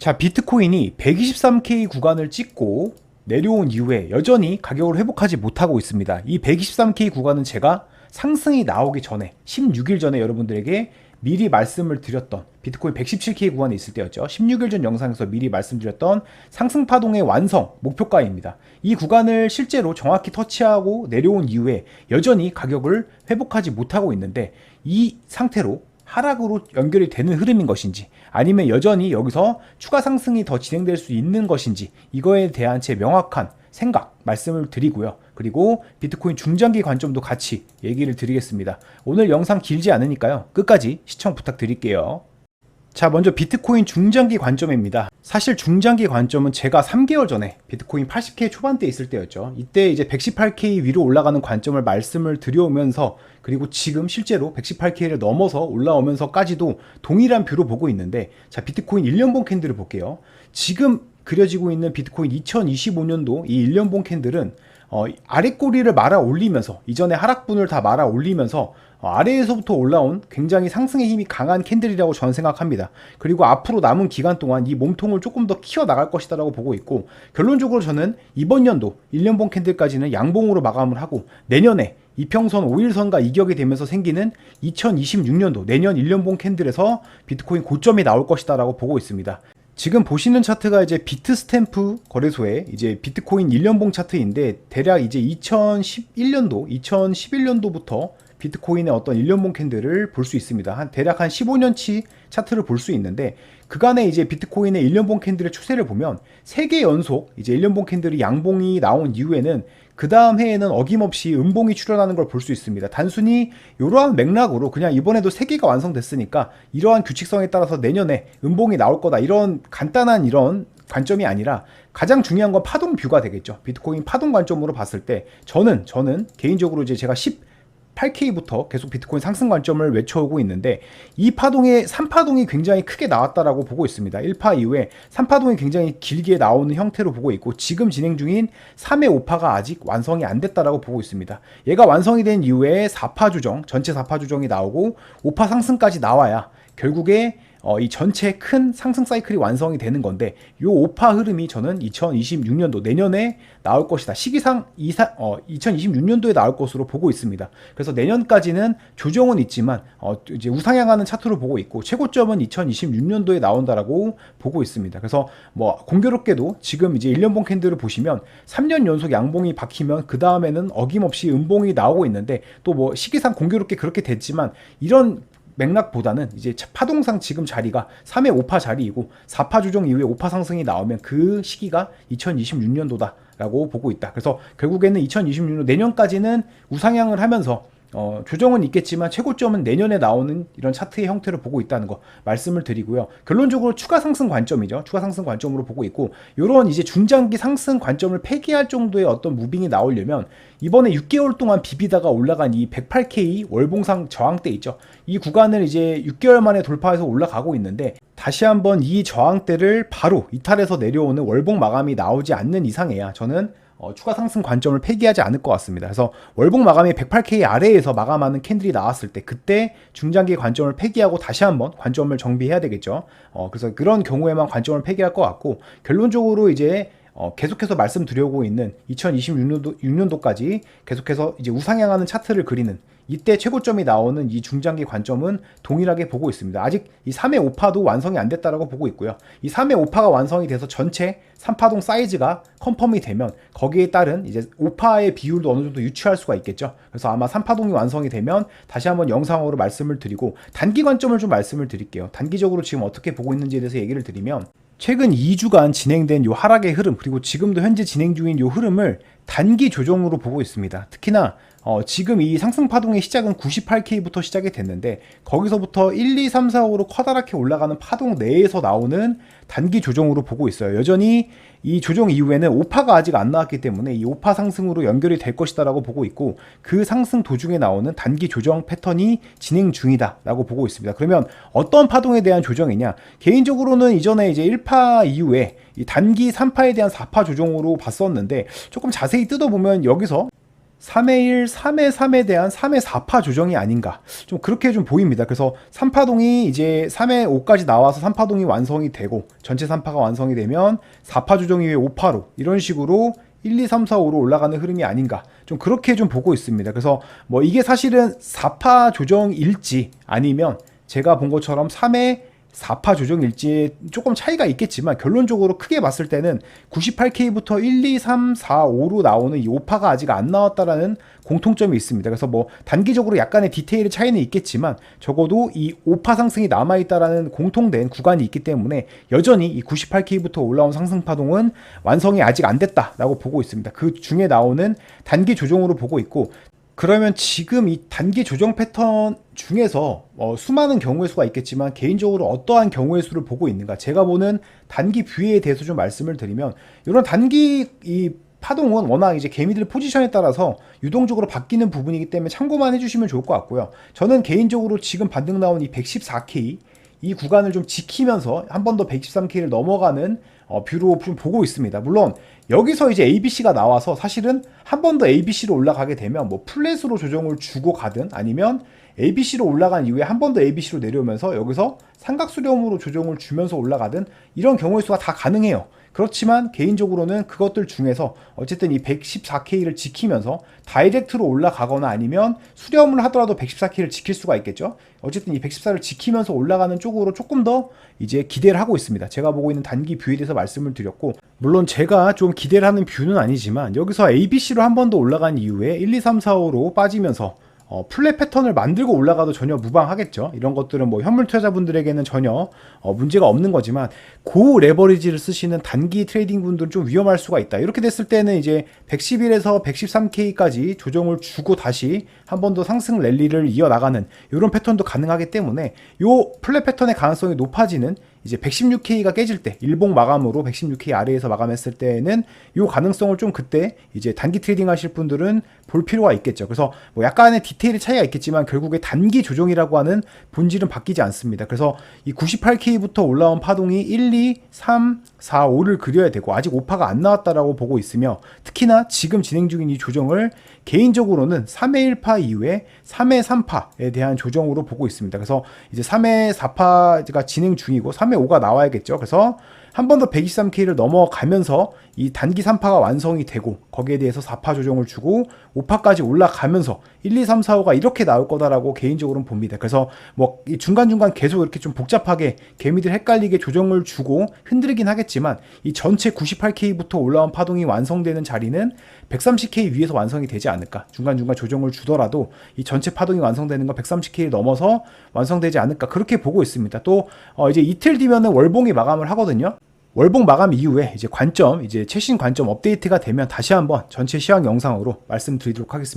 자, 비트코인이 123K 구간을 찍고 내려온 이후에 여전히 가격을 회복하지 못하고 있습니다. 이 123K 구간은 제가 상승이 나오기 전에 16일 전에 여러분들에게 미리 말씀을 드렸던 비트코인 117K 구간에 있을 때였죠. 16일 전 영상에서 미리 말씀드렸던 상승 파동의 완성 목표가입니다. 이 구간을 실제로 정확히 터치하고 내려온 이후에 여전히 가격을 회복하지 못하고 있는데, 이 상태로 하락으로 연결이 되는 흐름인 것인지 아니면 여전히 여기서 추가 상승이 더 진행될 수 있는 것인지, 이거에 대한 제 명확한 생각 말씀을 드리고요. 그리고 비트코인 중장기 관점도 같이 얘기를 드리겠습니다. 오늘 영상 길지 않으니까요, 끝까지 시청 부탁드릴게요. 자, 먼저 비트코인 중장기 관점입니다. 사실 중장기 관점은 제가 3개월 전에 비트코인 80K 초반대 있을 때였죠. 이때 이제 118K 위로 올라가는 관점을 말씀을 드려오면서, 그리고 지금 실제로 118K를 넘어서 올라오면서까지도 동일한 뷰로 보고 있는데, 자, 비트코인 1년봉 캔들을 볼게요. 지금 그려지고 있는 비트코인 2025년도 이 1년봉 캔들은 아랫꼬리를 말아 올리면서, 이전에 하락분을 다 말아 올리면서 아래에서부터 올라온 굉장히 상승의 힘이 강한 캔들이라고 저는 생각합니다. 그리고 앞으로 남은 기간 동안 이 몸통을 조금 더 키워나갈 것이다 라고 보고 있고, 결론적으로 저는 이번 연도 1년봉 캔들까지는 양봉으로 마감을 하고, 내년에 이평선 5일선과 이격이 되면서 생기는 2026년도 내년 1년봉 캔들에서 비트코인 고점이 나올 것이다 라고 보고 있습니다. 지금 보시는 차트가 이제 비트스탬프 거래소의 이제 비트코인 1년봉 차트인데, 대략 이제 2011년도부터 비트코인의 어떤 1년봉 캔들을 볼 수 있습니다. 대략 한 15년치 차트를 볼 수 있는데, 그간의 이제 비트코인의 1년봉 캔들의 추세를 보면 3개 연속 이제 1년봉 캔들이 양봉이 나온 이후에는 그 다음 해에는 어김없이 음봉이 출현하는 걸 볼 수 있습니다. 단순히 이러한 맥락으로 그냥 이번에도 3개가 완성됐으니까 이러한 규칙성에 따라서 내년에 음봉이 나올 거다, 이런 간단한 이런 관점이 아니라, 가장 중요한 건 파동 뷰가 되겠죠. 비트코인 파동 관점으로 봤을 때 저는 개인적으로 이제 제가 8K부터 계속 비트코인 상승 관점을 외쳐오고 있는데, 이 파동의 3파동이 굉장히 크게 나왔다라고 보고 있습니다. 1파 이후에 3파동이 굉장히 길게 나오는 형태로 보고 있고, 지금 진행 중인 3회 5파가 아직 완성이 안 됐다라고 보고 있습니다. 얘가 완성이 된 이후에 4파 조정, 전체 4파 조정이 나오고 5파 상승까지 나와야 결국에 이 전체 큰 상승 사이클이 완성이 되는 건데, 요 5파 흐름이 저는 2026년도 내년에 나올 것이다, 시기상 2026년도에 나올 것으로 보고 있습니다. 그래서 내년까지는 조정은 있지만 이제 우상향하는 차트로 보고 있고, 최고점은 2026년도에 나온다라고 보고 있습니다. 그래서 뭐 공교롭게도 지금 이제 1년봉 캔들을 보시면 3년 연속 양봉이 박히면 그 다음에는 어김없이 음봉이 나오고 있는데, 또 뭐 시기상 공교롭게 그렇게 됐지만, 이런 맥락보다는 이제 파동상 지금 자리가 3회 5파 자리이고, 4파 조정 이후에 5파 상승이 나오면 그 시기가 2026년도다 라고 보고 있다. 그래서 결국에는 2026년 내년까지는 우상향을 하면서 조정은 있겠지만 최고점은 내년에 나오는 이런 차트의 형태를 보고 있다는 거 말씀을 드리고요. 결론적으로 추가 상승 관점이죠. 추가 상승 관점으로 보고 있고, 이런 이제 중장기 상승 관점을 폐기할 정도의 어떤 무빙이 나오려면, 이번에 6개월 동안 비비다가 올라간 이 108K 월봉상 저항대 있죠. 이 구간을 이제 6개월 만에 돌파해서 올라가고 있는데, 다시 한번 이 저항대를 바로 이탈해서 내려오는 월봉 마감이 나오지 않는 이상에야 저는 추가 상승 관점을 폐기하지 않을 것 같습니다. 그래서 월봉 마감이 108K 아래에서 마감하는 캔들이 나왔을 때, 그때 중장기 관점을 폐기하고 다시 한번 관점을 정비해야 되겠죠. 그래서 그런 경우에만 관점을 폐기할 것 같고, 결론적으로 이제 계속해서 말씀드리고 있는 2026년도까지 계속해서 이제 우상향하는 차트를 그리는, 이때 최고점이 나오는 이 중장기 관점은 동일하게 보고 있습니다. 아직 이 3회 5파도 완성이 안 됐다라고 보고 있고요. 이 3회 5파가 완성이 돼서 전체 3파동 사이즈가 컨펌이 되면 거기에 따른 이제 5파의 비율도 어느 정도 유추할 수가 있겠죠. 그래서 아마 3파동이 완성이 되면 다시 한번 영상으로 말씀을 드리고, 단기 관점을 좀 말씀을 드릴게요. 단기적으로 지금 어떻게 보고 있는지에 대해서 얘기를 드리면, 최근 2주간 진행된 요 하락의 흐름, 그리고 지금도 현재 진행 중인 요 흐름을 단기 조정으로 보고 있습니다. 특히나 지금 이 상승 파동의 시작은 98K부터 시작이 됐는데, 거기서부터 1, 2, 3, 4, 5로 커다랗게 올라가는 파동 내에서 나오는 단기 조정으로 보고 있어요. 여전히 이 조정 이후에는 5파가 아직 안 나왔기 때문에 이 5파 상승으로 연결이 될 것이다 라고 보고 있고, 그 상승 도중에 나오는 단기 조정 패턴이 진행 중이다 라고 보고 있습니다. 그러면 어떤 파동에 대한 조정이냐, 개인적으로는 이전에 이제 1파 이후에 이 단기 3파에 대한 4파 조정으로 봤었는데, 조금 자세히 뜯어보면 여기서 3회1, 3회 3에 대한 3회 4파 조정이 아닌가 좀 그렇게 좀 보입니다. 그래서 3파동이 이제 3회 5까지 나와서 3파동이 완성이 되고 전체 3파가 완성이 되면 4파 조정 이후에 5파로 이런 식으로 1, 2, 3, 4, 5로 올라가는 흐름이 아닌가 좀 그렇게 좀 보고 있습니다. 그래서 뭐 이게 사실은 4파 조정일지 아니면 제가 본 것처럼 3회 4파 조정일지에 조금 차이가 있겠지만 결론적으로 크게 봤을 때는 98K부터 1, 2, 3, 4, 5로 나오는 이 5파가 아직 안 나왔다라는 공통점이 있습니다. 그래서 뭐 단기적으로 약간의 디테일의 차이는 있겠지만 적어도 이 5파 상승이 남아있다라는 공통된 구간이 있기 때문에 여전히 이 98K부터 올라온 상승 파동은 완성이 아직 안 됐다라고 보고 있습니다. 그 중에 나오는 단기 조정으로 보고 있고, 그러면 지금 이 단기 조정 패턴 중에서 수많은 경우의 수가 있겠지만 개인적으로 어떠한 경우의 수를 보고 있는가, 제가 보는 단기 뷰에 대해서 좀 말씀을 드리면, 이런 단기 이 파동은 워낙 이제 개미들 포지션에 따라서 유동적으로 바뀌는 부분이기 때문에 참고만 해주시면 좋을 것 같고요. 저는 개인적으로 지금 반등 나온 이 114K 이 구간을 좀 지키면서 한 번 더 113K를 넘어가는 뷰로 좀 보고 있습니다. 물론 여기서 이제 ABC가 나와서 사실은 한 번 더 ABC로 올라가게 되면 뭐 플랫으로 조정을 주고 가든 아니면 ABC로 올라간 이후에 한 번 더 ABC로 내려오면서 여기서 삼각수렴으로 조정을 주면서 올라가든 이런 경우의 수가 다 가능해요. 그렇지만 개인적으로는 그것들 중에서 어쨌든 이 114K를 지키면서 다이렉트로 올라가거나 아니면 수렴을 하더라도 114K를 지킬 수가 있겠죠. 어쨌든 이 114를 지키면서 올라가는 쪽으로 조금 더 이제 기대를 하고 있습니다. 제가 보고 있는 단기 뷰에 대해서 말씀을 드렸고, 물론 제가 좀 기대를 하는 뷰는 아니지만 여기서 ABC로 한 번 더 올라간 이후에 1, 2, 3, 4, 5로 빠지면서 플랫 패턴을 만들고 올라가도 전혀 무방하겠죠. 이런 것들은 뭐 현물 투자자분들에게는 전혀 문제가 없는 거지만 고 레버리지를 쓰시는 단기 트레이딩 분들은 좀 위험할 수가 있다. 이렇게 됐을 때는 이제 111에서 113K까지 조정을 주고 다시 한 번 더 상승 랠리를 이어나가는 이런 패턴도 가능하기 때문에 요 플랫 패턴의 가능성이 높아지는 이제 116K가 깨질 때, 일봉 마감으로 116K 아래에서 마감했을 때는 이 가능성을 좀 그때 이제 단기 트레이딩 하실 분들은 볼 필요가 있겠죠. 그래서 뭐 약간의 디테일의 차이가 있겠지만 결국에 단기 조정이라고 하는 본질은 바뀌지 않습니다. 그래서 이 98K부터 올라온 파동이 1, 2, 3, 4, 5를 그려야 되고 아직 5파가 안 나왔다라고 보고 있으며, 특히나 지금 진행 중인 이 조정을 개인적으로는 3회 1파 이후에 3회 3파에 대한 조정으로 보고 있습니다. 그래서 이제 3회 4파가 진행 중이고 3회 5가 나와야겠죠. 그래서 한 번 더 123K를 넘어가면서 이 단기 3파가 완성이 되고 거기에 대해서 4파 조정을 주고 5파까지 올라가면서 1, 2, 3, 4, 5가 이렇게 나올 거다라고 개인적으로는 봅니다. 그래서 뭐 중간중간 계속 이렇게 좀 복잡하게 개미들 헷갈리게 조정을 주고 흔들긴 하겠지만 이 전체 98K부터 올라온 파동이 완성되는 자리는 130K 위에서 완성이 되지 않을까. 중간중간 조정을 주더라도 이 전체 파동이 완성되는 건 130K를 넘어서 완성되지 않을까, 그렇게 보고 있습니다. 또 이제 이틀 뒤면은 월봉이 마감을 하거든요. 월봉 마감 이후에 이제 관점, 이제 최신 관점 업데이트가 되면 다시 한번 전체 시황 영상으로 말씀드리도록 하겠습니다.